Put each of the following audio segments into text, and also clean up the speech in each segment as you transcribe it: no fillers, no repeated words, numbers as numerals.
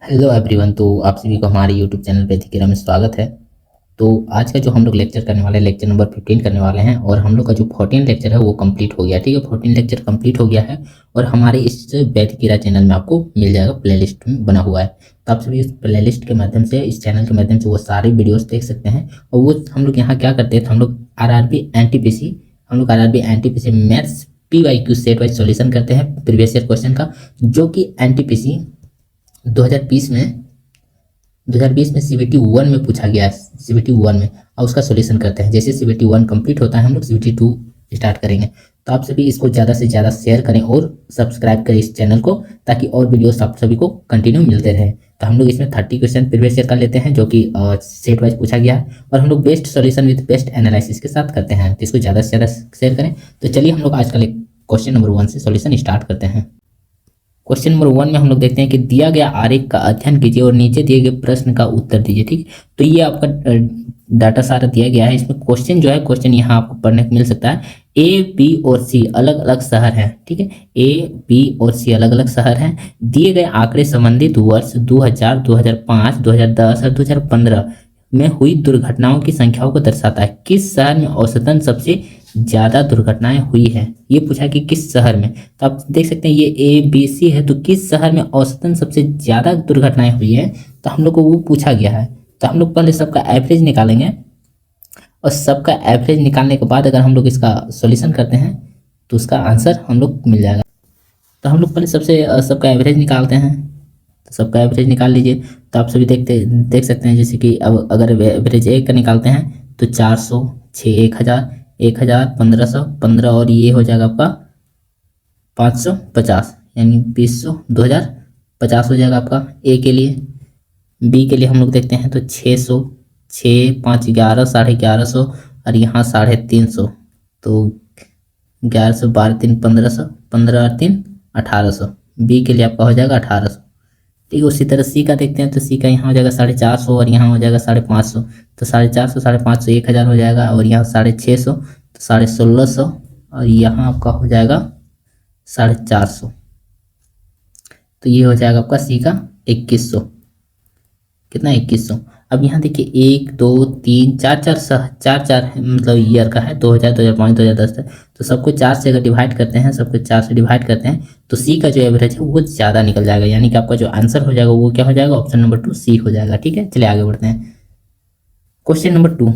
Hello everyone. तो आप सभी को हमारे यूट्यूब चैनल पे अधिक में स्वागत है। तो आज का जो हम लोग लेक्चर करने वाले हैं, लेक्चर नंबर 15 करने वाले हैं। और हम लोग का जो 14 लेक्चर है वो कंप्लीट हो गया। ठीक है, 14 लेक्चर कंप्लीट हो गया है और हमारे इस वैदिकीरा चैनल में आपको मिल जाएगा, प्लेलिस्ट में बना हुआ है। तो आप सभी इस प्लेलिस्ट के माध्यम से, इस चैनल के माध्यम से वो सारे वीडियोस देख सकते हैं। और वो हम लोग यहाँ क्या करते हैं, तो हम लोग RRB NTPC maths PYQ set wise solution करते हैं प्रीवियस ईयर क्वेश्चन का, जो कि एनटीपीसी 2020 में CBT 1 में पूछा गया है, CBT 1 में। और उसका सॉल्यूशन करते हैं। जैसे CBT 1 कंप्लीट होता है, हम लोग CBT 2 स्टार्ट करेंगे। तो आप सभी इसको ज़्यादा से ज़्यादा शेयर करें और सब्सक्राइब करें इस चैनल को, ताकि और वीडियोस आप सभी को कंटिन्यू मिलते रहे। तो हम लोग इसमें 30 क्वेश्चन प्रीवियस ईयर कर लेते हैं, जो कि सेट वाइज पूछा गया है। और हम लोग best solution with best analysis के साथ करते हैं। तो इसको ज़्यादा से ज़्यादा शेयर करें। तो चलिए हम लोग आज का क्वेश्चन नंबर 1 से सॉल्यूशन स्टार्ट करते हैं। क्वेश्चन नंबर 1 में हम लोग देखते हैं कि दिया गया आरेख का अध्ययन कीजिए और नीचे दिए गए प्रश्न का उत्तर दीजिए। ठीक, तो ये आपका डाटा सारा दिया गया है। इसमें क्वेश्चन जो है, क्वेश्चन यहाँ आपको पढ़ने को मिल सकता है। A, B और C अलग अलग शहर हैं। ठीक है, A, B और C अलग अलग शहर हैं। दिए गए आंकड़े संबंधित वर्ष 2000, 2005, 2010 और 2015 में हुई दुर्घटनाओं की संख्याओं को दर्शाता है। किस शहर में औसतन सबसे ज्यादा दुर्घटनाएं हुई है, ये पूछा कि किस शहर में। तो आप देख सकते हैं ये ABC है, तो किस शहर में औसतन सबसे ज्यादा दुर्घटनाएं हुई है, तो हम लोग को वो पूछा गया है। तो हम लोग पहले सबका एवरेज निकालेंगे और सबका एवरेज निकालने के बाद अगर हम लोग इसका सॉल्यूशन करते हैं तो उसका आंसर हम लोग मिल जाएगा। तो हम लोग पहले सबसे सबका एवरेज निकालते हैं। तो सबका एवरेज निकाल लीजिए। तो आप सभी देख सकते हैं, जैसे कि अब अगर एवरेज एक का निकालते हैं तो 400, 6, 1000, 1000, 1500, 15 और ये हो जाएगा आपका 550, यानी 2000, 2050 हो जाएगा आपका ए के लिए। बी के लिए हम लोग देखते हैं तो 600, 6, 5, 11, 1150 और यहाँ 350। तो 1100, 12, 3, 1500, 15 और 3, 1800। बी के लिए आपका हो जाएगा 1800। ठीक है, उसी तरह सी का देखते हैं तो सी का यहाँ हो जाएगा 450 और यहाँ हो जाएगा 550। तो 450, 550, 1000 हो जाएगा और यहाँ 650, तो 1650 और यहाँ आपका हो जाएगा 450। तो ये हो जाएगा आपका सी का 2100। कितना? 2100। अब यहाँ देखिए 1, 2, 3, 4, 4 मतलब ईयर का है, 2000, 2005, 2010 तक। तो सबको 4 से अगर डिवाइड करते हैं, सबको 4 से डिवाइड करते हैं तो सी का जो एवरेज है वो ज़्यादा निकल जाएगा। यानी कि आपका जो आंसर हो जाएगा वो क्या हो जाएगा? ऑप्शन नंबर 2 सी हो जाएगा। ठीक है, चलिए आगे बढ़ते हैं। Question number 2।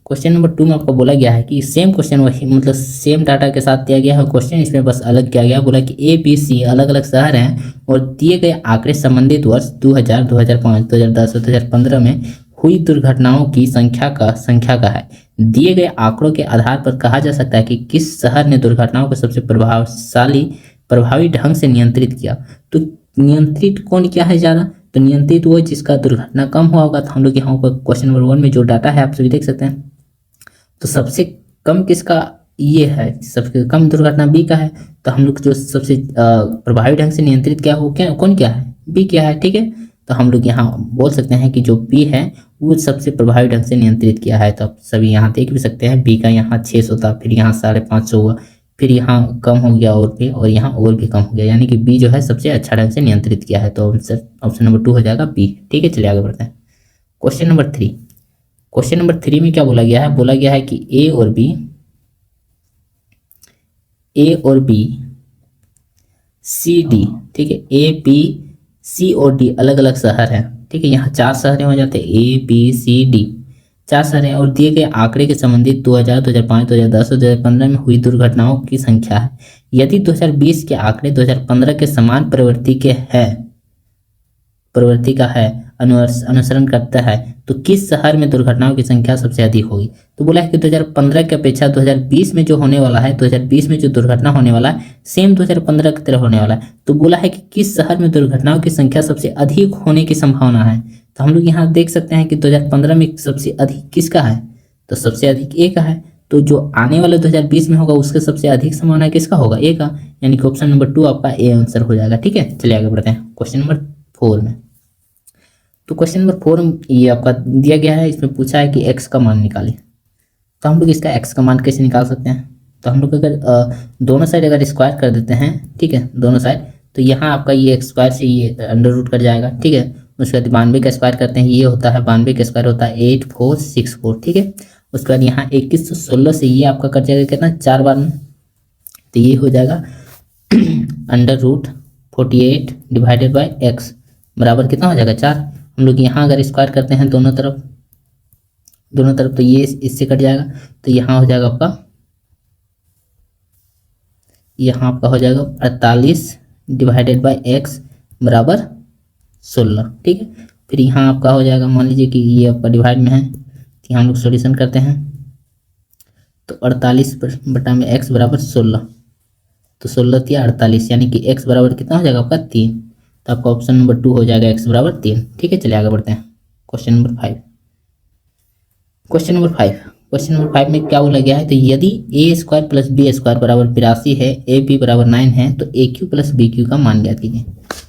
क्वेश्चन नंबर 2 में आपको बोला गया है कि सेम क्वेश्चन वही, मतलब सेम डाटा के साथ दिया गया है क्वेश्चन, इसमें बस अलग किया गया। बोला कि ABC अलग अलग शहर हैं और दिए गए आंकड़े संबंधित वर्ष 2000, 2005, 2010 और 2015 में हुई दुर्घटनाओं की संख्या का है। दिए गए आंकड़ों के आधार पर कहा जा सकता है कि किस शहर ने दुर्घटनाओं को सबसे प्रभावी ढंग से नियंत्रित किया। तो नियंत्रित कौन किया है ज़्यादा? तो नियंत्रित वो जिसका दुर्घटना कम हुआ होगा। तो हम लोग यहाँ पर क्वेश्चन नंबर 1 में जो डाटा है आप सभी देख सकते हैं, तो सबसे कम किसका ये है? सबसे कम दुर्घटना बी का है। तो हम लोग जो सबसे प्रभावी ढंग से नियंत्रित किया वो कौन क्या है? बी क्या है। ठीक है, तो हम लोग यहाँ बोल सकते हैं कि जो बी है वो सबसे प्रभावी ढंग से नियंत्रित किया है। तो आप सभी यहाँ देख भी सकते हैं, बी का यहाँ 600 था, फिर यहाँ 550 हुआ, फिर यहाँ कम हो गया और भी, और यहाँ और भी कम हो गया। यानी कि बी जो है सबसे अच्छा ढंग से नियंत्रित किया है। तो ऑप्शन नंबर 2 हो जाएगा बी। ठीक है, चलिए आगे बढ़ते हैं। Question number 3। क्वेश्चन नंबर 3 में क्या बोला गया है? बोला गया है कि ए और बी सी डी, ठीक है, ABC और डी अलग अलग शहर हैं। ठीक है, यहाँ 4 शहर हो जाते हैं, ABCD 4 शहर हैं और दिए गए आंकड़े के संबंधित 2000, 2005, 2010 और 2015 में हुई दुर्घटनाओं की संख्या है। यदि 2020 के आंकड़े 2015 के समान प्रवृत्ति का है, अनुसरण करता है, तो किस शहर में दुर्घटनाओं की संख्या सबसे अधिक होगी? तो बोला है कि 2015 की अपेक्षा 2020 में जो होने वाला है, 2020 में जो दुर्घटना होने वाला है सेम 2015 की तरह होने वाला है। तो बोला है कि किस शहर में दुर्घटनाओं की संख्या सबसे अधिक होने की संभावना है। तो हम लोग यहाँ देख सकते हैं कि 2015 में सबसे अधिक किसका है? तो सबसे अधिक ए का है। तो जो आने वाले 2020 में होगा उसके सबसे अधिक संभावना किसका होगा? ए का। यानी कि ऑप्शन नंबर 2 आपका ए आंसर हो जाएगा। ठीक है, चलिए आगे बढ़ते हैं क्वेश्चन नंबर 4 में। तो क्वेश्चन नंबर 4 ये आपका दिया गया है, इसमें पूछा है कि x का मान निकालें। तो हम लोग इसका x का मान कैसे निकाल सकते हैं? तो हम लोग अगर दोनों साइड अगर स्क्वायर कर देते हैं, ठीक है, दोनों साइड, तो यहाँ आपका ये x² से ये अंडर रूट कट जाएगा। ठीक है, उसके बाद 92 का स्क्वायर करते हैं, ये होता है 92 का स्क्वायर होता है 8464, ठीक है। उसके बाद यहाँ 2116 से ये आपका कट जाएगा कितना, 4 बार में, तो ये हो जाएगा √48 डिवाइडेड बाई एक्स बराबर कितना हो जाएगा 4। हम लोग यहाँ अगर स्क्वायर करते हैं दोनों तरफ तो ये इससे कट जाएगा, तो यहाँ हो जाएगा आपका, यहाँ आपका हो जाएगा 48 डिवाइडेड बाई एक्स बराबर 16, ठीक है। फिर यहाँ आपका हो जाएगा, मान लीजिए कि ये आपका डिवाइड में है, तो यहाँ हम लोग सॉल्यूशन करते हैं, तो 48 बटा में एक्स बराबर 16, तो 16 या 48, यानी कि एक्स बराबर कितना हो जाएगा आपका 3, तो आपका ऑप्शन नंबर 2 हो जाएगा एक्स बराबर 3, ठीक है। चलिए आगे बढ़ते हैं क्वेश्चन नंबर 5। क्वेश्चन नंबर 5 में क्या बोला गया है, तो यदि ए स्क्वायर प्लस बी स्क्वायर बराबर 82 है, ए बी बराबर 9 है, तो ए क्यू प्लस बी क्यू का मान ज्ञात कीजिए।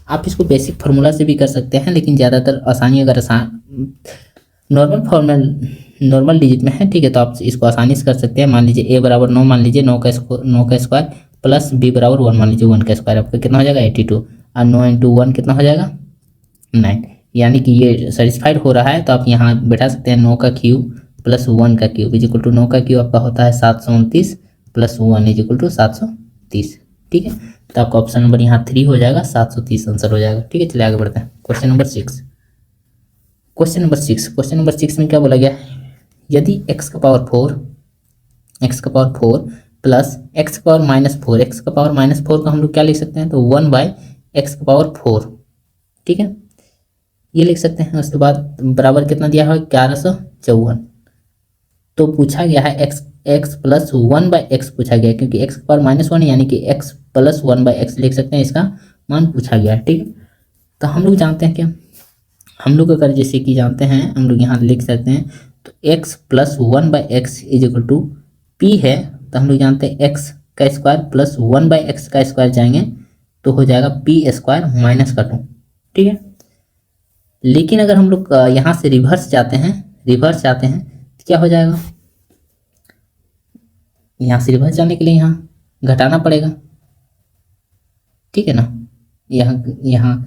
आप इसको बेसिक फार्मूला से भी कर सकते हैं, लेकिन ज़्यादातर आसानी अगर नॉर्मल डिजिट में है, ठीक है, तो आप इसको आसानी से कर सकते हैं। मान लीजिए ए बराबर 9 मान लीजिए, 9 का स्क्वायर प्लस बी बराबर 1 मान लीजिए, 1 का स्क्वायर आपका कितना हो जाएगा 82, और 9 इंटू 1 कितना हो जाएगा 9, यानी कि ये सेटिस्फाइड हो रहा है। तो आप यहाँ बैठा सकते हैं 9 का क्यूब प्लस 1 का क्यूब इज इक्वल टू 9 का क्यूब आपका होता है 729 प्लस 1 इज इक्वल टू 730, ठीक है। तो आपका ऑप्शन नंबर यहाँ 3 हो जाएगा, 730 आंसर हो जाएगा, ठीक है। चलिए आगे बढ़ते हैं क्वेश्चन नंबर 6। क्वेश्चन नंबर 6 में क्या बोला गया, यदि x का पावर 4 प्लस x का पावर -4, x का पावर -4 का हम लोग क्या लिख सकते हैं, तो 1/x का पावर 4, ठीक है, ये लिख सकते हैं। उसके बाद बराबर कितना दिया है 1154, तो पूछा गया है x प्लस 1/x पूछा गया है, क्योंकि x का पावर -1 यानी कि x प्लस 1/x लिख सकते हैं, इसका मान पूछा गया है, ठीक है। तो हम लोग जानते हैं क्या, हम लोग अगर जैसे कि जानते हैं, हम लोग यहाँ लिख सकते हैं, तो x plus 1/x is equal to p है, तो हम लोग जानते हैं x का स्क्वायर प्लस 1/x का स्क्वायर जाएंगे तो हो जाएगा p स्क्वायर माइनस का 2, ठीक है। लेकिन अगर हम लोग यहाँ से रिवर्स जाते हैं तो क्या हो जाएगा, यहाँ से रिवर्स जाने के लिए यहाँ घटाना पड़ेगा, ठीक है ना। यहाँ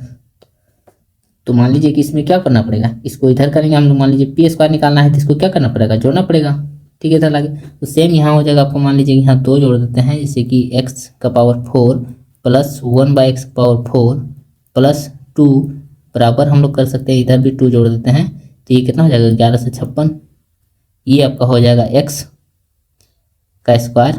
तो मान लीजिए कि इसमें क्या करना पड़ेगा, इसको इधर करेंगे हम लोग, मान लीजिए पी स्क्वायर निकालना है तो इसको क्या करना पड़ेगा, जोड़ना पड़ेगा, ठीक है, इधर लागे। तो सेम यहाँ हो जाएगा आपको, मान लीजिए यहाँ 2 जोड़ देते हैं, जैसे कि x का पावर 4 प्लस 1/x का पावर 4 प्लस 2 बराबर हम लोग कर सकते हैं, इधर भी 2 जोड़ देते हैं, तो ये कितना हो जाएगा 1156, ये आपका हो जाएगा x का स्क्वायर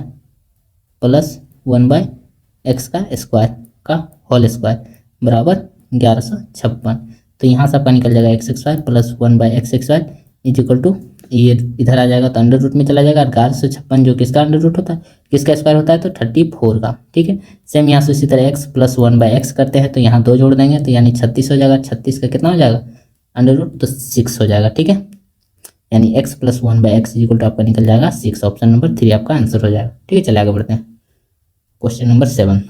प्लस 1/x का स्क्वायर का होल स्क्वायर बराबर 1156। तो यहाँ से आपका निकल जाएगा x square plus 1/x square is equal to, ये इधर आ जाएगा तो अंडर रूट में चला जाएगा, 1156 जो किसका अंडर रूट होता है, किसका स्क्वायर होता है, तो 34 का, ठीक है। सेम यहाँ से उसी तरह x प्लस 1/x करते हैं, तो यहाँ 2 जोड़ देंगे तो यानी 36 हो जाएगा, 36 का कितना हो जाएगा अंडर रूट, तो 6 हो जाएगा, ठीक है। यानी x plus 1/x is equal to आपका निकल जाएगा 6, ऑप्शन नंबर 3 आपका आंसर हो जाएगा, ठीक है। चलिए आगे बढ़ते हैं क्वेश्चन नंबर 7।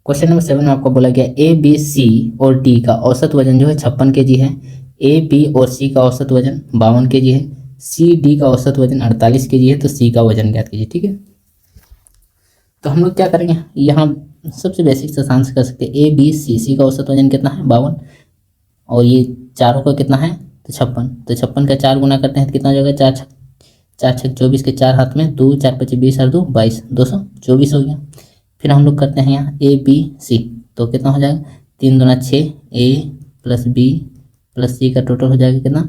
क्वेश्चन नंबर 7 में आपको बोला गया ए बी सी और डी का औसत वजन जो है 56 kg है, ए बी और सी का औसत वजन 52 kg है, सी डी का औसत वजन 48 kg है, तो सी का वजन ज्ञात कीजिए, ठीक है। तो हम लोग क्या करेंगे, यहाँ सबसे बेसिक से आसान से कर सकते हैं, ए बी सी का औसत वजन कितना है 52, और ये चारों का कितना है तो 56, तो 56 का 4 गुना करते हैं तो कितना हो जाएगा 4 छक 24 के 4 हाथ में 2 4 5 20 और 2 22, 224 हो गया। फिर हम लोग करते हैं यहाँ ए बी सी, तो कितना हो जाएगा 3 दूना 6, ए प्लस बी प्लस सी का टोटल हो जाएगा कितना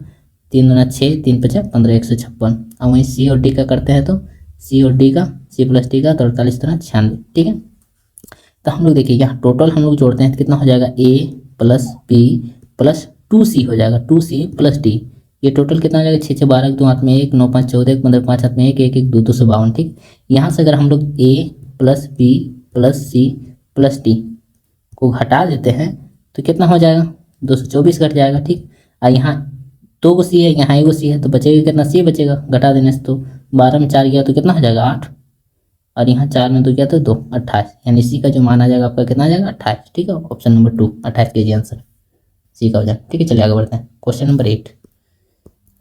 3 दूना 6 3 5 15 156। और वहीं सी और डी का करते हैं, तो सी और डी का सी प्लस डी का 48 दूना 96, ठीक है। तो हम लोग देखिए यहाँ टोटल हम लोग जोड़ते हैं तो कितना हो जाएगा ए प्लस बी प्लस 2c हो जाएगा, 2c प्लस डी, ये टोटल कितना हो जाएगा 6 6 12 2 हाथ में 1 9 5 14 15 5 हाथ में 1 1 1 2 252, ठीक। यहाँ से अगर हम लोग A plus B plus C plus D को घटा देते हैं तो कितना हो जाएगा 224 घट जाएगा, ठीक। और यहाँ 2 को सी है, यहाँ 1 सी है, तो बचेगा कितना सी बचेगा घटा देने से, तो 12 में 4 गया तो कितना हो जाएगा 8, और यहाँ 4 में 2 गया तो 2 28, यानी सी का जो मान आ जाएगा आपका कितना आ जाएगा 28, ठीक है। Option number 2 28 kg answer C का हो जाएगा, ठीक है। चलिए आगे बढ़ते हैं क्वेश्चन नंबर 8।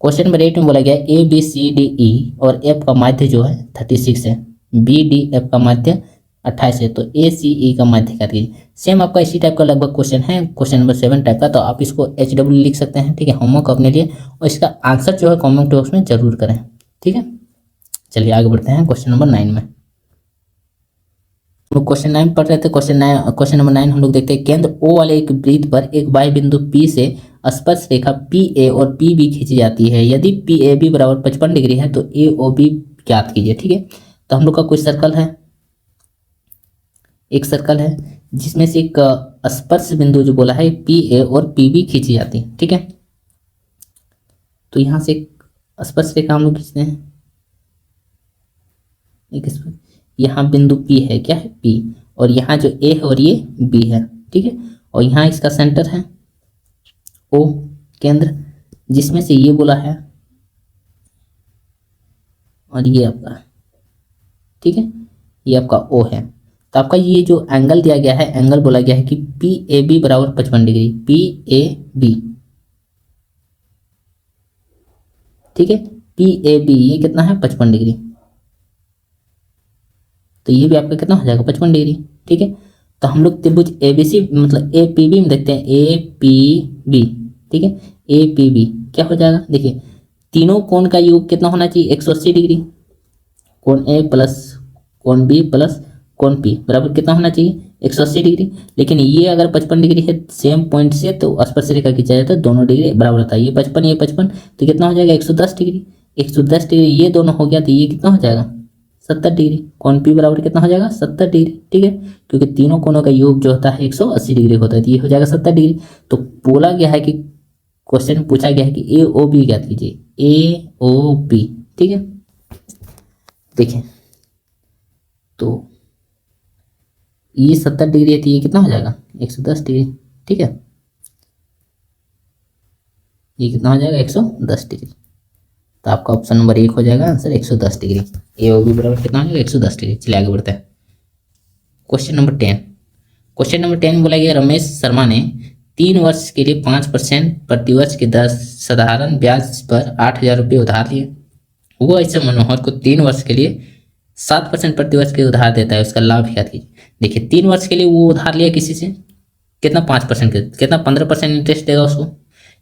क्वेश्चन नंबर 8 में बोला गया A B C D E और एफ का माध्य जो है 36 है, बी डी एफ का माध्य 28 है, तो ए सी ई का माध्य ज्ञात कीजिए। सेम आपका इसी टाइप का लगभग क्वेश्चन है, क्वेश्चन नंबर 7 टाइप का, तो आप इसको HW लिख सकते हैं, ठीक है, होमवर्क अपने लिए, और इसका आंसर जो है कमेंट बॉक्स में जरूर करें, ठीक है। चलिए आगे बढ़ते हैं क्वेश्चन नंबर 9 में। हम लोग क्वेश्चन 9 पढ़ रहे थे। क्वेश्चन नंबर 9 हम लोग देखते हैं, केंद्र O वाले एक वृत्त पर एक बाह्य बिंदु P से स्पर्श रेखा PA और PB खींची जाती है। यदि PAB बराबर 55 डिग्री है तो AOB ज्ञात कीजिए, ठीक है। तो हम लोग का कोई सर्कल है, एक सर्कल है जिसमें से एक स्पर्श बिंदु जो बोला है PA और PB खींची जाती है, ठीक है। तो यहां से एक स्पर्श रेखा हम लोग खींचते हैं, एक यहाँ बिंदु P है, क्या है P, और यहाँ जो A है और ये B है, ठीक है। और यहाँ इसका सेंटर है O, केंद्र, जिसमें से ये बोला है और ये आपका, ठीक है, ये आपका O है। तो आपका ये जो एंगल दिया गया है, एंगल बोला गया है कि PAB बराबर 55 डिग्री, PAB, ठीक है, PAB ये कितना है 55 डिग्री, तो ये भी आपका कितना हो जाएगा 55 डिग्री, ठीक है। तो हम लोग त्रिभुज ABC मतलब APB में देखते हैं, APB, ठीक है, APB क्या हो जाएगा, देखिए तीनों कोण का योग कितना होना चाहिए 180 डिग्री, कोण A प्लस कोण B प्लस कोण P बराबर कितना होना चाहिए 180 डिग्री। लेकिन ये अगर 55 डिग्री है सेम पॉइंट से, तो स्पर्श रेखा खींचा जाए तो दोनों डिग्री बराबर होता है, ये 55 ये 55, तो कितना हो जाएगा 110 डिग्री। 110 डिग्री ये दोनों हो गया तो ये कितना हो जाएगा 70 डिग्री, कोण P बराबर कितना हो जाएगा 70 डिग्री, ठीक है, क्योंकि तीनों कोणों का योग जो होता है 180 डिग्री होता है, तो ये हो जाएगा 70 डिग्री। तो बोला गया है कि क्वेश्चन पूछा गया है कि AOB ज्ञात कीजिए, AOB, ठीक है। देखिए तो ये 70 डिग्री है तो ये कितना हो जाएगा 110 डिग्री, ठीक है, ये कितना हो जाएगा 110 डिग्री। तो आपका ऑप्शन नंबर 1 हो जाएगा आंसर 110 डिग्री, AOB बराबर कितना हो जाएगा 110 डिग्री। चलिए आगे बढ़ते हैं क्वेश्चन नंबर 10। क्वेश्चन नंबर 10 बोला गया, रमेश शर्मा ने 3 वर्ष के लिए 5% प्रतिवर्ष की दर साधारण ब्याज पर 8,000 रुपये उधार लिए। वो ऐसे मनोहर को 3 वर्ष के लिए 7% प्रतिवर्ष के उधार देता है, उसका लाभ ज्ञात कीजिए। देखिए 3 वर्ष के लिए वो उधार लिया किसी से, कितना 5% कितना 15% इंटरेस्ट देगा उसको,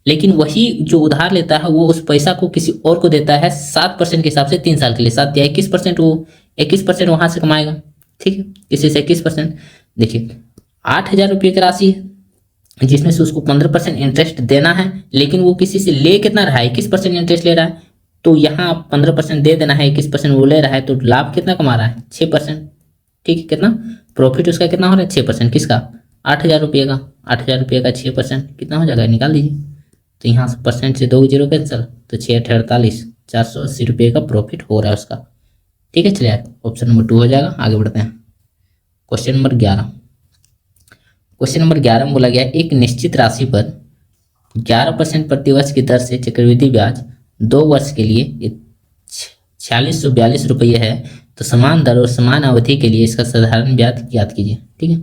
लेकिन वही जो उधार लेता है वो उस पैसा को किसी और को देता है 7% के हिसाब से 3 साल के लिए, 7 या 21%, वो 21% वहां से कमाएगा, ठीक है, किसी से 21%। देखिए 8,000 रुपये की राशि है जिसमें से उसको 15% इंटरेस्ट देना है, लेकिन वो किसी से ले कितना रहा है 21% इंटरेस्ट ले रहा है, तो यहाँ 15% दे देना है, 21% वो ले रहा है, तो लाभ कितना कमा रहा है 6%, ठीक है, कितना प्रॉफिट उसका कितना हो रहा है 6%, किसका 8,000 रुपये का, 8,000 रुपये का 6% कितना हो जाएगा निकाल दीजिए। तो यहाँ से परसेंट से 2 जीरो कैंसिल, तो 6×8 = 480 रुपये का प्रॉफिट हो रहा है उसका, ठीक है। चलिए ऑप्शन नंबर 2 हो जाएगा। आगे बढ़ते हैं क्वेश्चन नंबर 11। क्वेश्चन नंबर 11 में बोला गया, एक निश्चित राशि पर 11% प्रतिवर्ष की दर से चक्रवृद्धि ब्याज 2 वर्ष के लिए 4642 रुपये है, तो समान दर और समान अवधि के लिए इसका साधारण ब्याज ज्ञात कीजिए, ठीक है।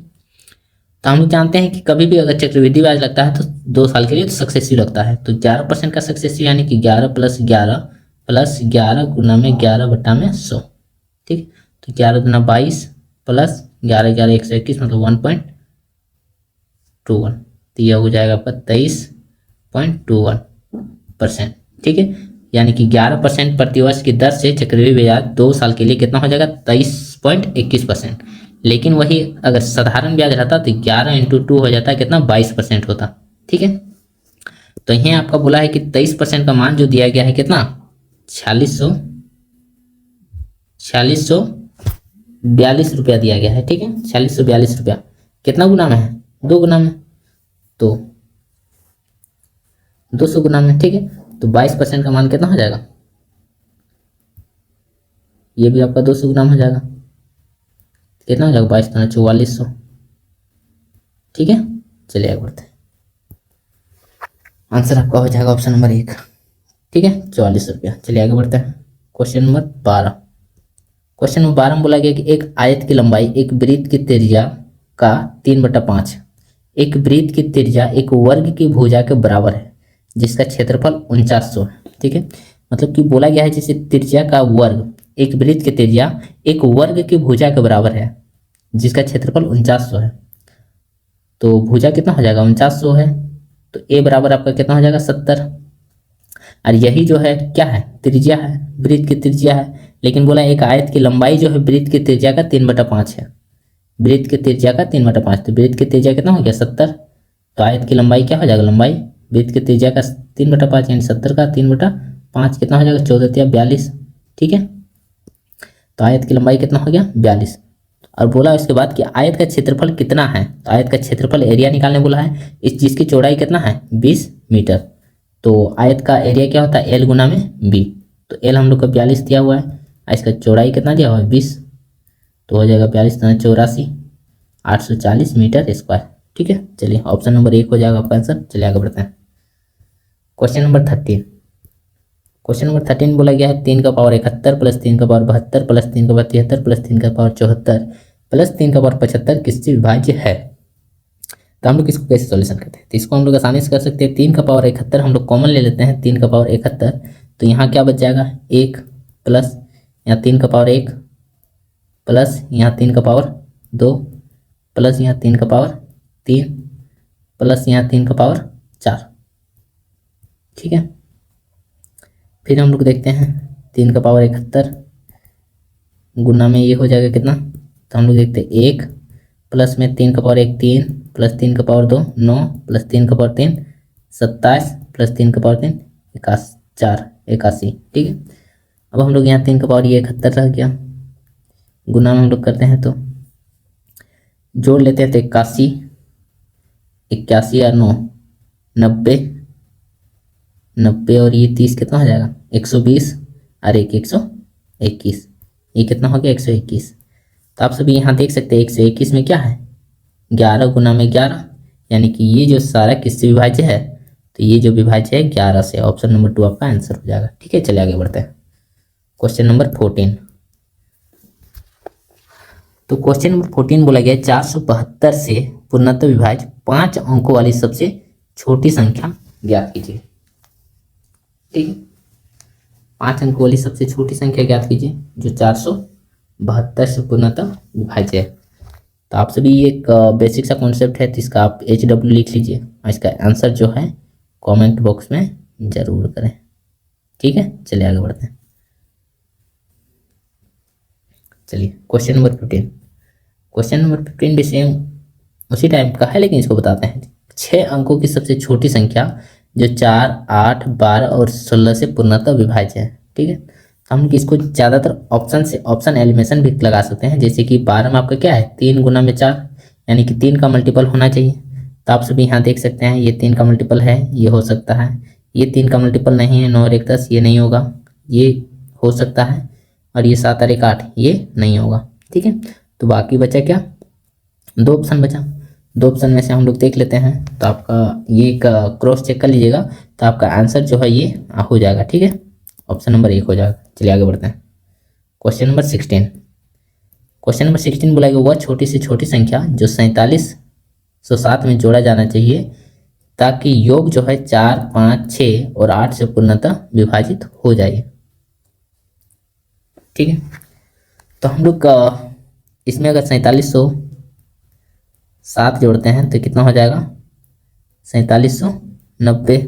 तो हम लोग जानते हैं कि कभी भी अगर चक्रवृद्धि ब्याज लगता है तो 2 साल के लिए तो सक्सेसिव लगता है, तो 11% का सक्सेसिव यानी कि 11 + 11 + 11 × 11/100, ठीक। तो 11 × 22 + 11 11 121 मतलब 1.21, तो यह हो जाएगा आपका 23.21%, ठीक है, यानी कि 11% प्रतिवर्ष की दर से चक्रवृद्धि ब्याज 2 साल के लिए कितना हो जाएगा 23.21%। लेकिन वही अगर साधारण ब्याज रहता तो 11 × 2 हो जाता है कितना 22% होता, ठीक है। तो यहीं आपका बोला है कि 23% का मान जो दिया गया है कितना 4642 रुपया दिया गया है, ठीक है, 4642 रुपया कितना गुना में है 2 गुना में, तो 200 गुना में, ठीक है। तो 22% का मान कितना हो जाएगा, ये भी आपका 200 गुना में हो जाएगा, कितना हो जाएगा 22 × 4400, ठीक है। चलिए आगे बढ़ते हैं, आंसर आपका हो जाएगा ऑप्शन नंबर 1, ठीक है, 44 रुपया। चलिए आगे बढ़ते हैं क्वेश्चन नंबर 12। क्वेश्चन नंबर 12 में बोला गया कि एक आयत की लंबाई एक वृत्त की त्रिज्या का 3/5, एक वृत्त की त्रिज्या एक वर्ग की भुजा के बराबर है जिसका क्षेत्रफल 4900 है, ठीक है। मतलब कि बोला गया है जैसे त्रिज्या का वर्ग, एक वृत्त की त्रिज्या एक वर्ग की भुजा के बराबर है जिसका क्षेत्रफल 4900 है। तो भुजा कितना हो जाएगा 4900 है, तो ए बराबर आपका कितना हो जाएगा 70। और यही जो है क्या है त्रिज्या है, वृत्त की त्रिज्या है। लेकिन बोला एक आयत की लंबाई जो है वृत्त की त्रिज्या का 3/5 है, वृत्त की त्रिज्या का 3/5। तो वृत्त की त्रिज्या कितना हो गया 70, तो आयत की लंबाई क्या हो जाएगा, लंबाई वृत्त की त्रिज्या का 3/5 यानी 70 का 3/5 कितना हो जाएगा 14×42। ठीक है, तो आयत की लंबाई कितना हो गया 42। और बोला उसके बाद कि आयत का क्षेत्रफल कितना है, तो आयत का क्षेत्रफल एरिया निकालने बोला है, इस जिसकी चौड़ाई कितना है 20 मीटर। तो आयत का एरिया क्या होता है एल गुना में बी, तो एल हम लोग का 42 दिया हुआ है और इसका चौड़ाई कितना दिया हुआ है 20, तो हो जाएगा 42×84 840 मीटर स्क्वायर। ठीक है, चलिए ऑप्शन नंबर 1 हो जाएगा आपका आंसर। चलिए आगे बढ़ते हैं। Question number 13। क्वेश्चन नंबर 13 बोला गया है 3^71 प्लस 3^72 प्लस 3^73 प्लस 3^74 प्लस 3^75 किससे विभाज्य है। तो हम लोग इसको कैसे सॉल्यूशन करते हैं, तो इसको हम लोग आसानी से कर सकते हैं। 3^71 हम लोग कॉमन ले लेते हैं, 3^71, तो यहाँ क्या बच जाएगा 1 प्लस यहाँ 3^1 प्लस यहाँ 3^2 प्लस यहाँ 3^3 प्लस यहाँ 3^4। ठीक है, फिर हम लोग देखते हैं 3^71 गुना में ये हो जाएगा कितना, तो हम लोग देखते हैं 1 प्लस में 3^1 3 प्लस 3^2 9 प्लस 3^3 27 प्लस 3^3 81। ठीक है, अब हम लोग यहाँ 3^71 रह गया, गुना में हम लोग करते हैं तो जोड़ लेते हैं तो 81 81 और 9 90 90 और ये 30 कितना हो जाएगा 120 और 121, ये कितना हो गया 121। तो आप सभी यहाँ देख सकते हैं 121 में क्या है 11 गुना में 11, यानी कि ये जो सारा किससे विभाज्य है, तो ये जो विभाज्य है 11 से। ऑप्शन नंबर 2 आपका आंसर हो जाएगा। ठीक है, चलिए आगे बढ़ते हैं। Question number 14। तो क्वेश्चन नंबर 14 बोला गया 472 से पूर्णतः विभाज्य 5 अंकों वाली सबसे छोटी संख्या ज्ञात कीजिए। ठीक है, 5 अंकों वाली सबसे छोटी संख्या ज्ञात कीजिए जो 472 से पूर्णतः विभाज्य है। तो आप सभी एक बेसिक सा कॉन्सेप्ट है, तो इसका आप HW लिख लीजिए और इसका आंसर जो है कमेंट बॉक्स में जरूर करें। ठीक है, चलिए आगे बढ़ते हैं। चलिए क्वेश्चन नंबर 15। क्वेश्चन नंबर 15 भी सेम उसी टाइप का है, लेकिन इसको बताते हैं। 6 अंकों की सबसे छोटी संख्या जो 4 8 12 और 16 से पूर्णतः विभाज्य है। ठीक है, तो हम इसको ज़्यादातर ऑप्शन से ऑप्शन एलिमिनेशन भी लगा सकते हैं। जैसे कि 12 में आपका क्या है 3 गुना में 4, यानी कि 3 का मल्टीपल होना चाहिए। तो आप सभी यहाँ देख सकते हैं ये 3 का मल्टीपल है, ये हो सकता है। ये 3 का मल्टीपल नहीं है, 9 और 1 10, ये नहीं होगा, ये हो सकता है। और ये 7 और 1 8, ये नहीं होगा। ठीक है, तो बाकी बचा क्या 2 ऑप्शन बचा। 2 ऑप्शन में से हम लोग देख लेते हैं, तो आपका ये क्रॉस चेक कर लीजिएगा, तो आपका आंसर जो है ये हो जाएगा। ठीक है, ऑप्शन नंबर 1 हो जाएगा। चलिए आगे बढ़ते हैं। Question number 16। क्वेश्चन नंबर 16 बोला गया वह छोटी से छोटी संख्या जो 4707 में जोड़ा जाना चाहिए ताकि योग जो है 4 5 6 और 8 से पूर्णतः विभाजित हो जाए। ठीक है, तो हम लोग इसमें अगर 4707 जोड़ते हैं तो कितना हो जाएगा 4790।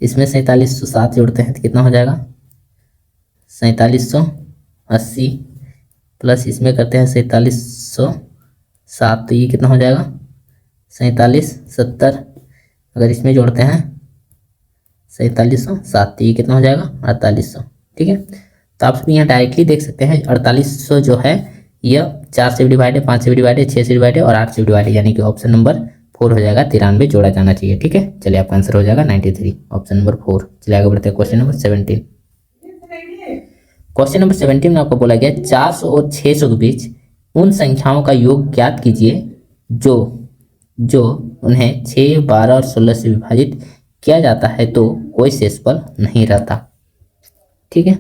इसमें 4707 जोड़ते हैं तो कितना हो जाएगा 4780 प्लस इसमें करते हैं 4707, तो ये कितना हो जाएगा 4770। अगर इसमें जोड़ते हैं 4707 तो ये कितना हो जाएगा 4800। ठीक है, तो आप सभी यहाँ डायरेक्टली देख सकते हैं 4800 जो है यह 4 से भी डिवाइड है, 5 से भी डिवाइड है, 6 से डिवाइड है और 8 से भी डिवाइड है, यानी कि ऑप्शन नंबर 4 हो जाएगा 93 जोड़ा जाना चाहिए। ठीक है, चलिए आपका आंसर हो जाएगा 93, ऑप्शन नंबर 4। चलिए आगे बढ़ते हैं क्वेश्चन नंबर 17। क्वेश्चन नंबर 17 में आपको बोला गया 400 और 600 के बीच उन संख्याओं का योग ज्ञात कीजिए जो जो उन्हें 6 12 और 16 से विभाजित किया जाता है तो कोई शेषफल नहीं रहता। ठीक है,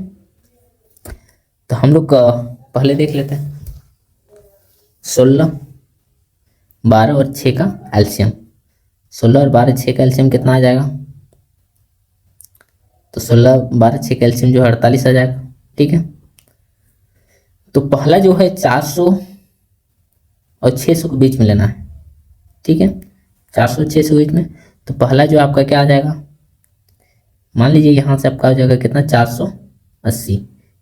तो हम लोग पहले देख लेते हैं 16 12 और 6 का एलसीएम। 16 और 12 6 का एलसीएम कितना आ जाएगा, तो 16 12 6 का एलसीएम जो है 48 आ जाएगा। ठीक है, तो पहला जो है 400 और 600 के बीच में लेना है, ठीक है, 400 600 के बीच में। तो पहला जो आपका क्या आ जाएगा, मान लीजिए यहाँ से आपका आ जाएगा कितना, 480।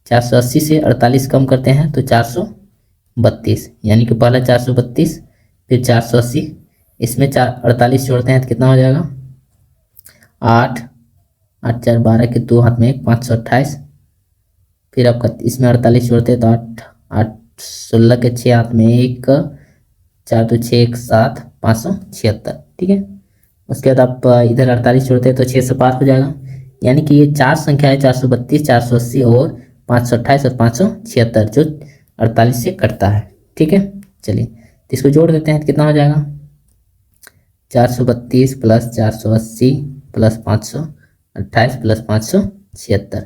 480 से 48 कम करते हैं तो 432, यानी कि पहला 432 फिर 480, इसमें 48 जोड़ते हैं तो कितना हो जाएगा, 8 8 4 12 के 2 हाथ में 1, 528। फिर आपका इसमें 48 जोड़ते हैं तो 8 8 16 के 6 हाथ में 1, 4 2 6 1 7, 576, ठीक है। उसके बाद आप इधर 48 जोड़ते हैं तो 6 से पार हो जाएगा, यानी कि ये 4 संख्या है, 432 480 और 528 और 576 जो 48 से कटता है, ठीक है। चलिए तो इसको जोड़ देते हैं तो कितना हो जाएगा, 432 प्लस 480 प्लस 528 प्लस 576,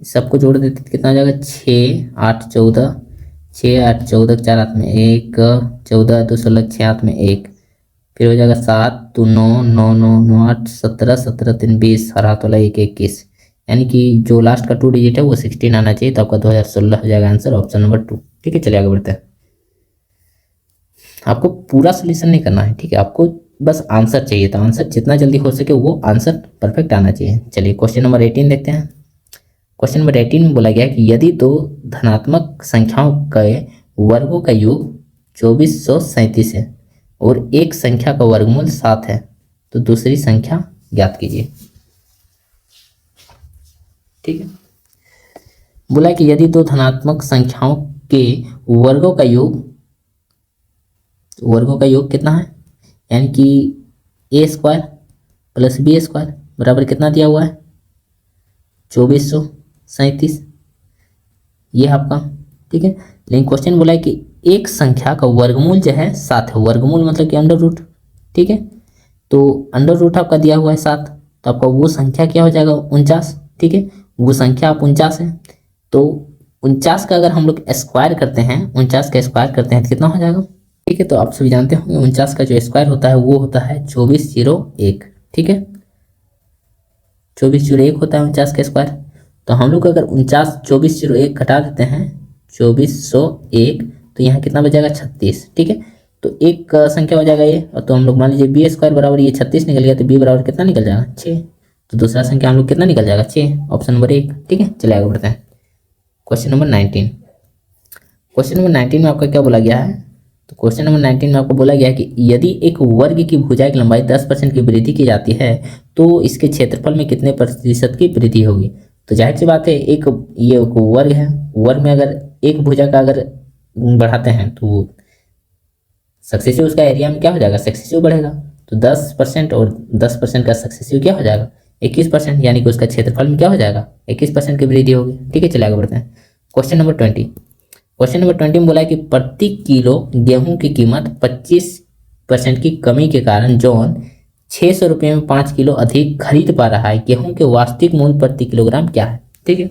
सबको जोड़ देते तो कितना हो जाएगा, 6 8 14, 6 8 14 4 हाथ में 1, 14 2 16 6 हाथ में 1, फिर हो जाएगा 7 2 9 9 9 9 8 17 17 3 20, हर हाथ वाला 1 21, यानी कि जो लास्ट का 2 डिजिट है वो 16 आना चाहिए। तो आपका 2016 हो जाएगा आंसर, ऑप्शन नंबर 2, ठीक है। चलिए आगे बढ़ते हैं। आपको पूरा सोल्यूशन नहीं करना है, ठीक है, आपको बस आंसर चाहिए, तो आंसर जितना जल्दी हो सके वो आंसर परफेक्ट आना चाहिए। चलिए क्वेश्चन नंबर 18 देखते हैं। क्वेश्चन नंबर 18 में बोला गया कि यदि दो धनात्मक संख्याओं के वर्गों का योग 2437 है और एक संख्या का वर्गमूल 7 है तो दूसरी संख्या ज्ञात कीजिए, ठीक है। बोला कि यदि दो धनात्मक संख्याओं के वर्गों का योग कितना है, यानी कि ए स्क्वायर प्लस बी स्क्वायर बराबर कितना दिया हुआ है, 2437, ये आपका, ठीक है। लेकिन क्वेश्चन बोला है कि एक संख्या का वर्गमूल जो है 7 है, वर्गमूल मतलब कि अंडर रूट, ठीक है। तो अंडर रूट आपका दिया हुआ है 7, तो आपका वो संख्या क्या हो जाएगा, 49, ठीक है। वो संख्या आप 49 है, तो 49 का अगर हम लोग स्क्वायर करते हैं, 49 का स्क्वायर करते हैं तो कितना हो जाएगा, ठीक है। तो आप सभी जानते होंगे 49 का जो स्क्वायर होता है वो होता है 2401, ठीक है, 2401 होता है 49 का स्क्वायर। तो हम लोग अगर 2401 घटा देते हैं 2401, तो यहाँ कितना बचेगा, 36, ठीक है। तो एक संख्या हो जाएगा ये, तो हम लोग मान लीजिए बी स्क्वायर बराबर ये 36 निकल गया, तो बी बराबर कितना निकल जाएगा, 6। तो दूसरा संख्या हम लोग कितना निकल जाएगा, 6, ऑप्शन नंबर 1, ठीक है। चलिए आगे बढ़ते हैं। Question number 19। क्वेश्चन नंबर 19 में आपका क्या बोला गया है, तो क्वेश्चन नंबर 19 में आपको बोला गया है कि यदि एक वर्ग की भुजा की लंबाई 10% की वृद्धि की जाती है तो इसके क्षेत्रफल में कितने प्रतिशत की वृद्धि होगी। तो जाहिर सी बात है, एक ये वर्ग है, वर्ग में अगर एक भुजा का अगर बढ़ाते हैं तो सक्सेसिव उसका एरिया में क्या हो जाएगा, सक्सेसिव बढ़ेगा। तो 10% और 10% का सक्सेसिव क्या हो जाएगा, 21%, यानी कि उसका क्षेत्रफल में क्या हो जाएगा, 21% की वृद्धि होगी, ठीक है। चलिए आगे बढ़ते हैं। Question number 20। क्वेश्चन नंबर 20 में बोला है कि प्रति किलो गेहूं की कीमत 25% की कमी के कारण जॉन 600 रुपये में 5 किलो अधिक खरीद पा रहा है, गेहूं के वास्तविक मूल्य प्रति किलोग्राम क्या है, ठीक है।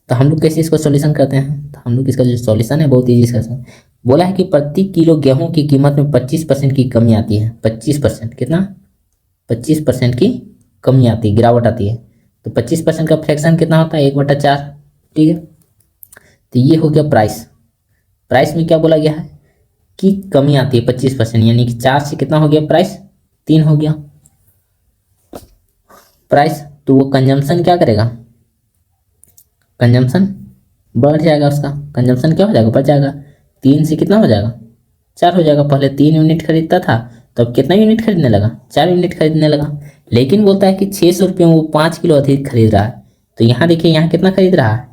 तो हम लोग कैसे इसको सॉल्यूशन करते हैं, तो हम लोग इसका जो सॉल्यूशन है बहुत ईजी से, बोला है कि प्रति किलो गेहूं की कीमत में 25% की कमी आती है, 25%, कितना, 25% की कमी आती है, गिरावट आती है। तो 25% का फ्रैक्शन कितना होता है, 1/4, ठीक है। तो ये हो गया प्राइस। प्राइस में क्या बोला गया है कि कमी आती है 25%, यानी कि 4 से कितना हो गया प्राइस, 3 हो गया प्राइस। तो वो कंजम्पशन क्या करेगा, कंजम्पशन बढ़ जाएगा, उसका कंजम्पशन क्या हो जाएगा, बढ़ जाएगा। 3 से कितना हो जाएगा, 4 हो जाएगा। पहले 3 यूनिट खरीदता था तो अब कितना यूनिट खरीदने लगा, 4 यूनिट खरीदने लगा। लेकिन बोलता है कि 600 रुपये में वो 5 किलो अधिक खरीद रहा है। तो यहाँ देखिए, यहाँ कितना खरीद रहा है,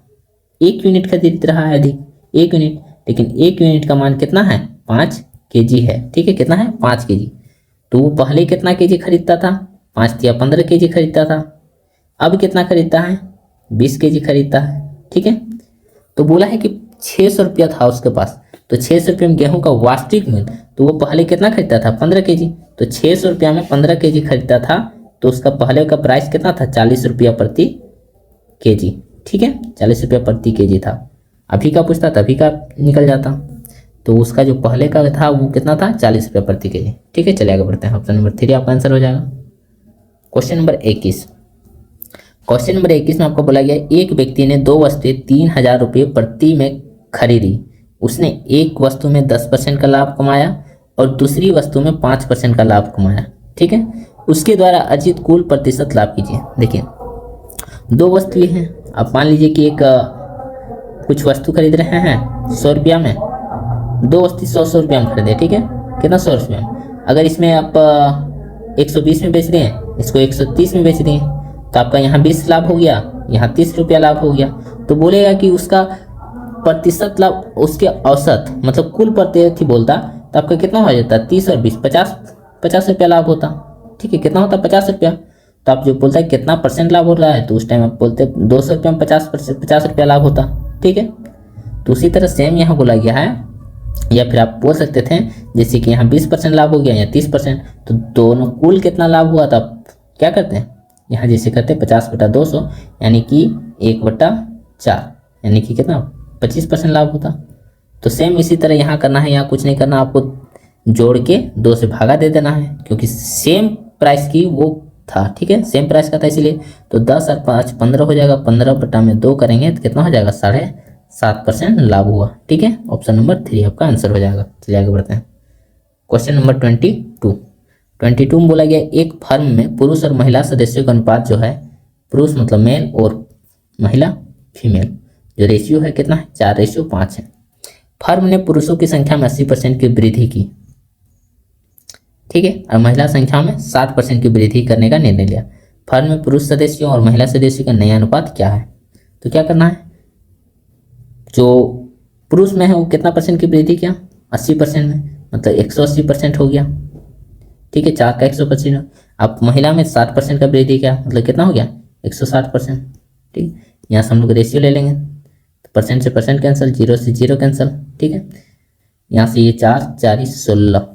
1 यूनिट खरीद रहा है अधिक, 1 यूनिट। लेकिन 1 यूनिट का मान कितना है, 5 kg है, ठीक है, कितना है, 5 kg। तो वो पहले कितना kg खरीदता था, 5 या 15 kg खरीदता था, अब कितना खरीदता है, 20 kg खरीदता है, ठीक है। तो बोला है कि 600 रुपया था उसके पास, तो 600 रुपये में गेहूं का वास्तविक मूल्य, तो वो पहले कितना खरीदता था, 15 kg। तो 600 रुपया में 15 kg खरीदता था, तो उसका पहले का प्राइस कितना था, 40 रुपया प्रति kg, ठीक है, 40 रुपया प्रति kg था। अभी का पूछता तभी का निकल जाता, तो उसका जो पहले का था वो कितना था, 40 रुपया प्रति kg, ठीक है। चलिए आगे बढ़ते हैं। ऑप्शन नंबर 3 आपका आंसर हो जाएगा। Question number 21। क्वेश्चन नंबर 21 में आपको बोला गया एक व्यक्ति ने 2 वस्तुएं 3000 रुपये प्रति में खरीदी, उसने एक वस्तु में 10% का लाभ कमाया और दूसरी वस्तु में 5% का लाभ कमाया, ठीक है। उसके द्वारा अर्जित कुल प्रतिशत लाभ कीजिए। देखिए, दो वस्तुएं हैं, आप मान लीजिए कि एक कुछ वस्तु खरीद रहे हैं 100 रुपया में, दो वस्तु 100 रुपया में खरीदे, ठीक है, कितना 100 रुपया में। अगर इसमें आप 120 में बेच रहे हैं, इसको 130 में बेच रहे हैं, तो आपका यहाँ 20 लाभ हो गया, यहाँ 30 रुपया लाभ हो गया। तो बोलेगा कि उसका प्रतिशत लाभ, उसके औसत मतलब कुल प्रतिशत ही बोलता, तो आपका कितना हो जाता, 30 और 20 50 रुपया लाभ होता, ठीक है। कितना होता, 50 रुपया। तो आप जो बोलता है कितना परसेंट लाभ हो रहा है, तो उस टाइम आप बोलते 200 रुपया में 50 रुपया लाभ होता, ठीक है। तो उसी तरह सेम यहाँ बोला गया है, या फिर आप बोल सकते थे जैसे कि यहाँ 20% लाभ हो गया या 30%, तो दोनों कुल कितना लाभ हुआ, तो आप क्या करते हैं, यहाँ जैसे करते हैं 50/200 यानी कि 1/4, यानी कि कितना 25% लाभ होता। तो सेम इसी तरह यहाँ करना है, यहाँ कुछ नहीं करना, आपको जोड़ के 2 से भागा दे देना है, क्योंकि सेम प्राइस की वो था, ठीक है, सेम प्राइस का था इसलिए। तो 10 और 5 15 हो जाएगा, 15/2 करेंगे तो कितना हो जाएगा, 7.5% लाभ हुआ, ठीक है। ऑप्शन नंबर 3 आपका आंसर हो जाएगा। चलिए आगे बढ़ते हैं। क्वेश्चन नंबर 22 में बोला गया एक फर्म में पुरुष और महिला सदस्यों का अनुपात जो है, पुरुष मतलब मेल और महिला फीमेल, जो रेशियो है कितना है, 4:5 है। फर्म ने पुरुषों की संख्या में 80% की वृद्धि की, ठीक है, और महिला संख्या में 60% की वृद्धि करने का निर्णय लिया। फर्म में पुरुष सदस्यों और महिला सदस्यों का नया अनुपात क्या है, तो क्या करना है, जो पुरुष में है वो कितना परसेंट की वृद्धि किया, 80% में, मतलब 180% हो गया, ठीक है, 4 का 100%। अब महिला में 60% का वृद्धि किया, मतलब कितना हो गया, 160%, ठीक। यहाँ से हम लोग रेशियो ले लेंगे, तो परसेंट से परसेंट कैंसिल, 0 से 0 कैंसिल, ठीक है। यहाँ से ये 4 4 16,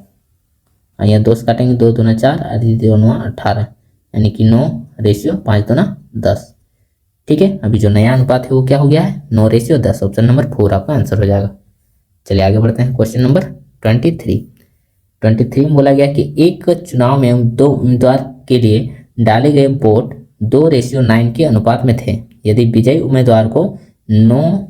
यहाँ 2 से काटेंगे, 2 दूना 4, 18, यानी कि 9 रेशियो 5 दूना 10, ठीक है। अभी जो नया अनुपात है वो क्या हो गया है, 9:10। ऑप्शन नंबर 4 आपका आंसर हो जाएगा। चलिए आगे बढ़ते हैं। क्वेश्चन नंबर 23 में बोला गया कि एक चुनाव में 2 उम्मीदवार के लिए डाले गए वोट 2:9 के अनुपात में थे। यदि विजयी उम्मीदवार को 9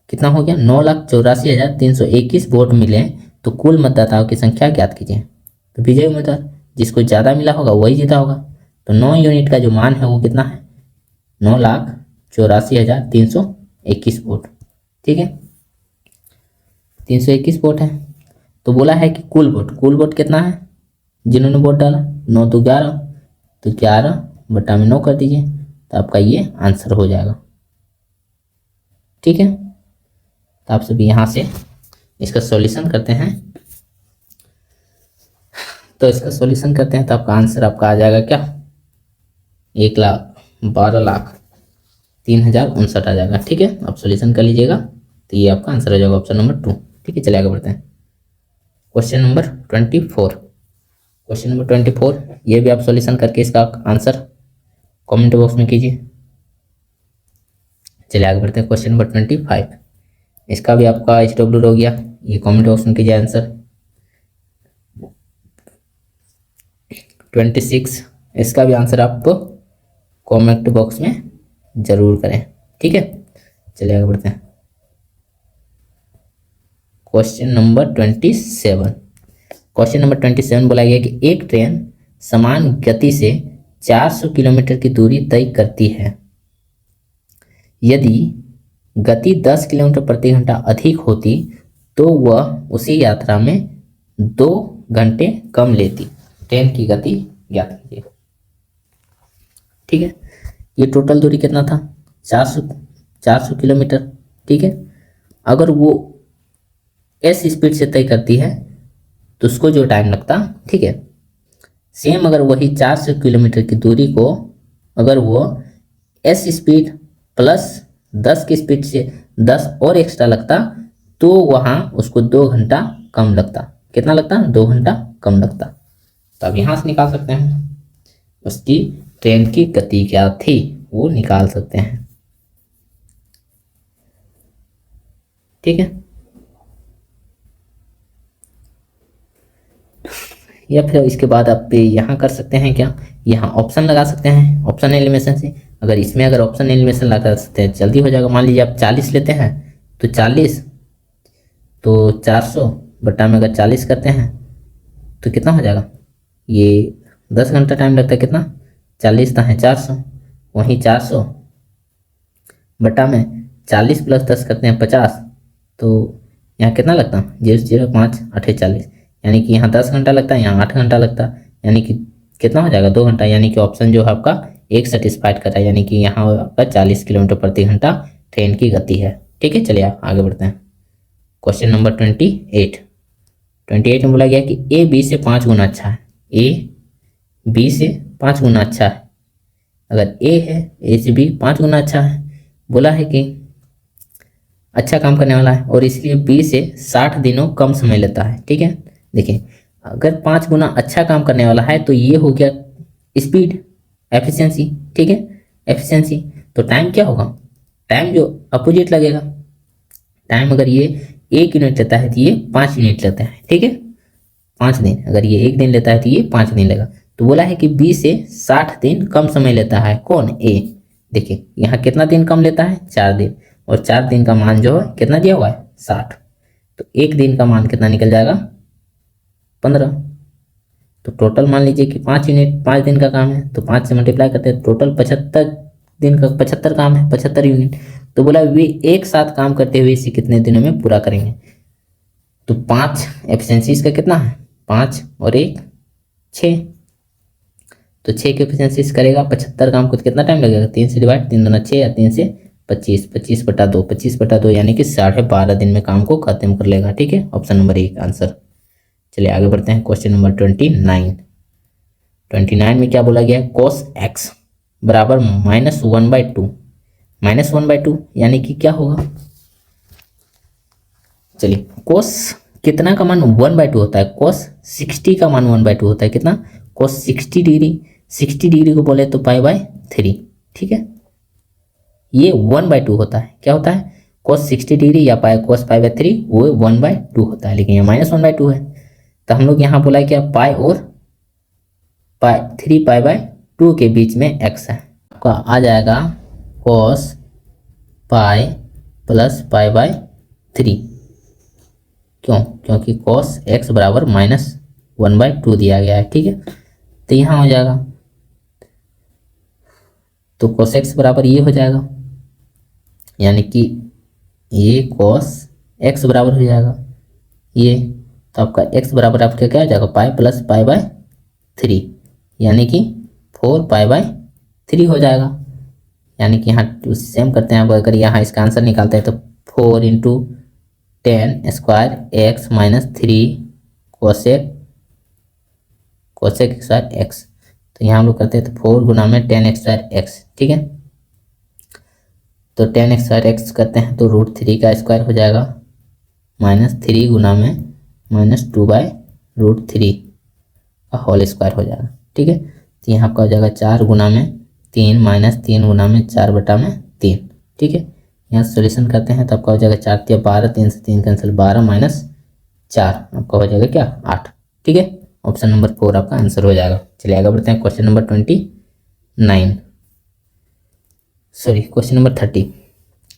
कितना हो गया, 9,84,321 वोट मिले तो कुल मतदाताओं की संख्या ज्ञात कीजिए। तो विजयी उम्मीदवार जिसको ज़्यादा मिला होगा वही जीता होगा। तो 9 यूनिट का जो मान है वो कितना है, 9,84,321 वोट, ठीक है, 321 वोट है। तो बोला है कि कुल वोट कितना है, जिन्होंने वोट डाला 9 तो 11, तो 11/9 कर दीजिए, तो आपका ये आंसर हो जाएगा, ठीक है। तो आप सभी यहाँ से इसका सॉल्यूशन करते हैं, तो इसका सॉल्यूशन करते हैं तो आपका आंसर आपका आ जाएगा क्या, 1,12,03,059 आ जाएगा, ठीक है। आप सॉल्यूशन कर लीजिएगा, तो ये आपका आंसर हो जाएगा ऑप्शन नंबर 2, ठीक है। चलिए आगे बढ़ते हैं। क्वेश्चन नंबर 24, ये भी आप सॉल्यूशन करके इसका आंसर कमेंट बॉक्स में कीजिए। चलिए आगे बढ़ते हैं। क्वेश्चन नंबर 25, इसका भी आपका SW हो गया, ये कमेंट बॉक्स में कीजिए आंसर। 26, इसका भी आंसर आप कमेंट बॉक्स में जरूर करें, ठीक है। चलिए आगे बढ़ते हैं। क्वेश्चन नंबर 27 बोला गया कि एक ट्रेन समान गति से 400 किलोमीटर की दूरी तय करती है। यदि गति 10 किलोमीटर प्रति घंटा अधिक होती तो वह उसी यात्रा में 2 घंटे कम लेती। ट्रेन की गति ज्ञात कीजिए, ठीक है। ये टोटल दूरी कितना था, 400 किलोमीटर, ठीक है। अगर वो एस स्पीड से तय करती है तो उसको जो टाइम लगता, ठीक है, सेम अगर वही 400 किलोमीटर की दूरी को अगर वो एस स्पीड प्लस 10 की स्पीड से 10 और एक्स्ट्रा लगता तो वहाँ उसको 2 घंटा कम लगता। कितना लगता, 2 घंटा कम लगता। तो अब यहाँ से निकाल सकते हैं उसकी ट्रेन की गति क्या थी, वो निकाल सकते हैं, ठीक है। या फिर इसके बाद आप यहाँ कर सकते हैं क्या, यहाँ ऑप्शन लगा सकते हैं, ऑप्शन एलिमिनेशन से। अगर इसमें ऑप्शन एलिमिनेशन लगा सकते हैं जल्दी हो जाएगा। मान लीजिए आप 40 लेते हैं तो 40, तो 400 बटा में अगर 40 करते हैं तो कितना हो जाएगा, ये 10 घंटा टाइम लगता है, कितना 40 का है 400, वहीं 400 बटा में 40 प्लस 10 करते हैं 50, तो यहाँ कितना लगता है 0.05 8 40, यानी कि यहाँ 10 घंटा लगता है, यहाँ 8 घंटा लगता है, यानी कि कितना हो जाएगा 2 घंटा, यानी कि ऑप्शन जो है आपका एक सेटिस्फाइड कर रहा है, यानी कि यहाँ आपका 40 किलोमीटर प्रति घंटा ट्रेन की गति है। ठीक है, चलिए आप आगे बढ़ते हैं। क्वेश्चन नंबर 28 में बोला गया कि ए बी से 5 गुना अच्छा है, ए बी से 5 गुना अच्छा है। अगर ए है, ए से बी 5 गुना अच्छा है, बोला है कि अच्छा काम करने वाला है और इसलिए बी से 60 दिनों कम समय लेता है। ठीक है, देखिए अगर 5 गुना अच्छा काम करने वाला है तो ये हो गया स्पीड, एफिशिएंसी। ठीक है, एफिशिएंसी, तो टाइम क्या होगा, टाइम जो अपोजिट लगेगा, टाइम अगर ये 1 यूनिट लेता है तो ये 5 यूनिट लेता है। ठीक है, 5 दिन, अगर ये 1 दिन लेता है तो ये 5 दिन लेगा। तो बोला है कि बी से 60 दिन कम समय लेता है, कौन, ए। देखिए यहाँ कितना दिन कम लेता है, 4 दिन, और 4 दिन का मान जो है कितना दिया हुआ है 60, तो 1 दिन का मान कितना निकल जाएगा 15। तो टोटल मान लीजिए कि 5 यूनिट 5 दिन का काम है, तो 5 से मल्टीप्लाई करते हैं, टोटल 75 दिन का 75 काम है, 75 यूनिट। तो बोला वे एक साथ काम करते हुए इसे कितने दिनों में पूरा करेंगे। तो 5 एफिशिएंसीज का कितना है, 5 और 1 6, तो 6 के एफिशिएंसीज करेगा 75 काम को, कितना टाइम लगेगा, 3 से डिवाइड, 3 दूना 6 या 3 से 25, 25 बटा 2, 25 बटा 2 यानी कि 12.5 दिन में काम को खत्म कर लेगा। ठीक है, ऑप्शन नंबर 1 आंसर। चलिए आगे बढ़ते हैं। क्वेश्चन नंबर 29 में क्या बोला गया है, cos x बराबर -1/2, -1/2 यानी कि क्या होगा, चलिए cos कितना का मान 1/2 होता है, cos 60 का मान 1/2 होता है, कितना cos 60 डिग्री, 60 डिग्री को बोले तो π/3। ठीक है, ये 1/2 होता है, क्या होता है cos 60 डिग्री या cos π/3 वो 1/2 होता है, लेकिन ये -1/2 है। तो हम लोग यहाँ बोला क्या, पाई और 3π/2 के बीच में x है, आपका आ जाएगा cos पाई प्लस π/3। क्यों, क्योंकि cos x बराबर -1/2 दिया गया है। ठीक है, तो यहाँ हो जाएगा, तो cos x बराबर ये हो जाएगा, यानी कि ये cos x बराबर हो जाएगा ये, तो आपका x बराबर आपका क्या हो जाएगा, पाई प्लस π/3, यानी कि 4π/3 हो जाएगा। यानी कि यहाँ सेम करते हैं, अगर यहाँ इसका आंसर निकालते हैं तो 4 × 10² x - 3 cosec स्क्वायर x, तो यहाँ हम लोग करते हैं तो 4 गुना में 10² x। ठीक है, तो 10² x करते हैं तो √3 का स्क्वायर हो जाएगा, -3 गुना में -2/√3 का होल स्क्वायर हो जाएगा। ठीक है, तो यहाँ आपका हो जाएगा 4 गुना में 3 -3 गुना में 4/3। ठीक है, यहाँ सोल्यूशन करते हैं तो आपका हो जाएगा 4 × 12, 3 से 3 कैंसिल, 12 - 4 आपका हो जाएगा क्या 8। ठीक है, ऑप्शन नंबर 4 आपका आंसर हो जाएगा। चलिए आगे बढ़ते हैं। Question number 30।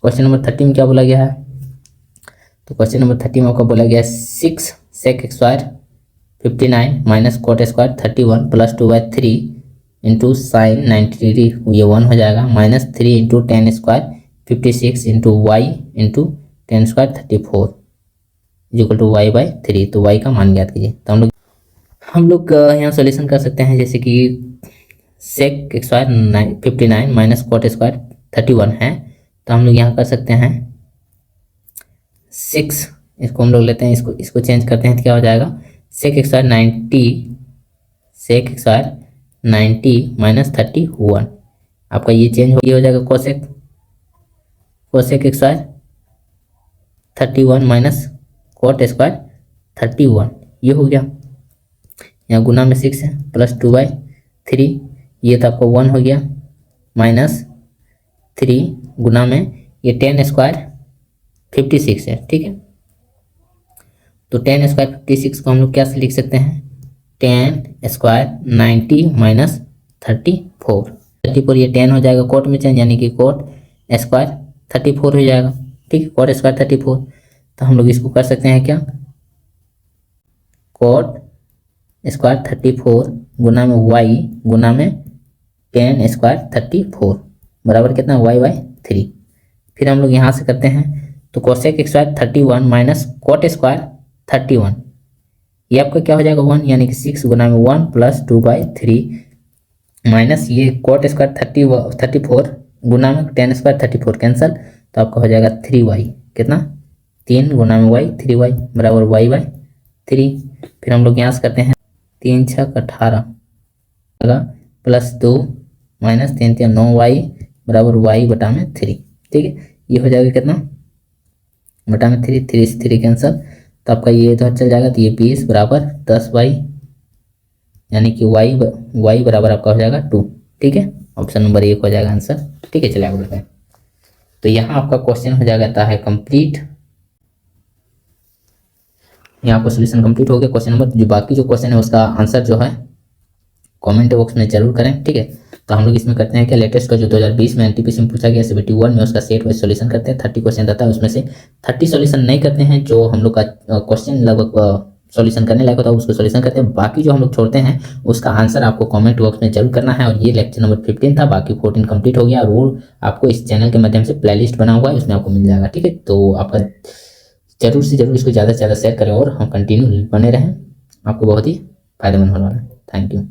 क्वेश्चन नंबर 30 में क्या बोला गया है, तो क्वेश्चन नंबर 30 में आपका बोला गया है 6 sec square 59 - cot square 31 + 2/3 × sin 90 degree, ये 1 हो जाएगा, -3 × 10 स्क्वायर 56 × y × 10 स्क्वायर 34 = y/3। तो y का मान ज्ञात कीजिए। तो हम लोग यहाँ सॉल्यूशन कर सकते हैं, जैसे कि sec स्क्वायर 59 - cot स्क्वायर 31 है, तो हम लोग यहाँ कर सकते हैं 6, इसको हम लोग लेते हैं, इसको चेंज करते हैं तो क्या हो जाएगा, sec स्क्वायर 90 - 31, आपका ये चेंज हो जाएगा cosec स्क्वायर 31 - cot स्क्वायर 31, ये हो गया, यहाँ गुना में 6 है, प्लस 2/3, ये तो आपका 1 हो गया, -3 गुना में ये 10 स्क्वायर 56 है। ठीक है, तो 10 स्क्वायर 56 को हम लोग क्या से लिख सकते हैं, 10 स्क्वायर 90 - 34, ये 10 हो जाएगा कोट में चेंज, यानी कि कोट स्क्वायर 34 हो जाएगा, ठीक है, कॉट स्क्वायर 34। तो हम लोग इसको कर सकते हैं क्या, कॉट स्क्वायर 34 गुना में वाई गुना में टेन स्क्वायर 34 बराबर कितना, वाई बाई 3। फिर हम लोग यहाँ से करते हैं तो cosec square 31 minus cot square 31, ये आपका क्या हो जाएगा 1, यानी कि 6 गुना में 1 प्लस 2/3 माइनस ये कॉट स्क्वायर 34 गुना में टेन स्क्वायर 34 कैंसल, तो आपका हो जाएगा 3y, कितना 3 गुना में y 3y बराबर y बाई 3। फिर हम लोग यहाँ से करते हैं 3 6 18 प्लस 2 माइनस 3 3 9y बराबर y बटा में 3। ठीक है, ये हो जाएगा कितना बटा में 3, 3 से 3 कैंसल, तो आपका ये इधर चल जाएगा, तो ये 20 बराबर 10y, यानी कि y बराबर आपका हो जाएगा 2। ठीक है, ऑप्शन नंबर 1 हो जाएगा आंसर। ठीक है, चलिए आगे बढ़ते हैं। तो यहाँ आपका क्वेश्चन हो जाता है कंप्लीट, यहाँ पर सोल्यूशन कंप्लीट हो गया क्वेश्चन नंबर। जो बाकी जो क्वेश्चन है उसका आंसर जो है कमेंट बॉक्स में जरूर करें। ठीक है, तो हम लोग इसमें करते हैं कि लेटेस्ट का जो 2020 में एनटीपीसी में पूछा गया CBT 1 में उसका सेट वाइज सोल्यूशन करते हैं। 30 क्वेश्चन रहता है, उसमें से 30 सोल्यूशन नहीं करते हैं, जो हम लोग का क्वेश्चन लगभग सॉल्यूशन करने लायक होता है उसको सॉल्यूशन करते हैं। बाकी जो हम लोग छोड़ते हैं उसका आंसर आपको कमेंट बॉक्स में जरूर करना है। और ये लेक्चर नंबर 15 था, बाकी 14 कंप्लीट हो गया और वो आपको इस चैनल के माध्यम से प्लेलिस्ट बना हुआ है, उसमें आपको मिल जाएगा। ठीक है, तो आपका जरूर से जरूर इसको ज़्यादा से ज़्यादा शेयर करें और हम कंटिन्यू बने रहें, आपको बहुत ही फायदेमंद होने वाला है। Thank you.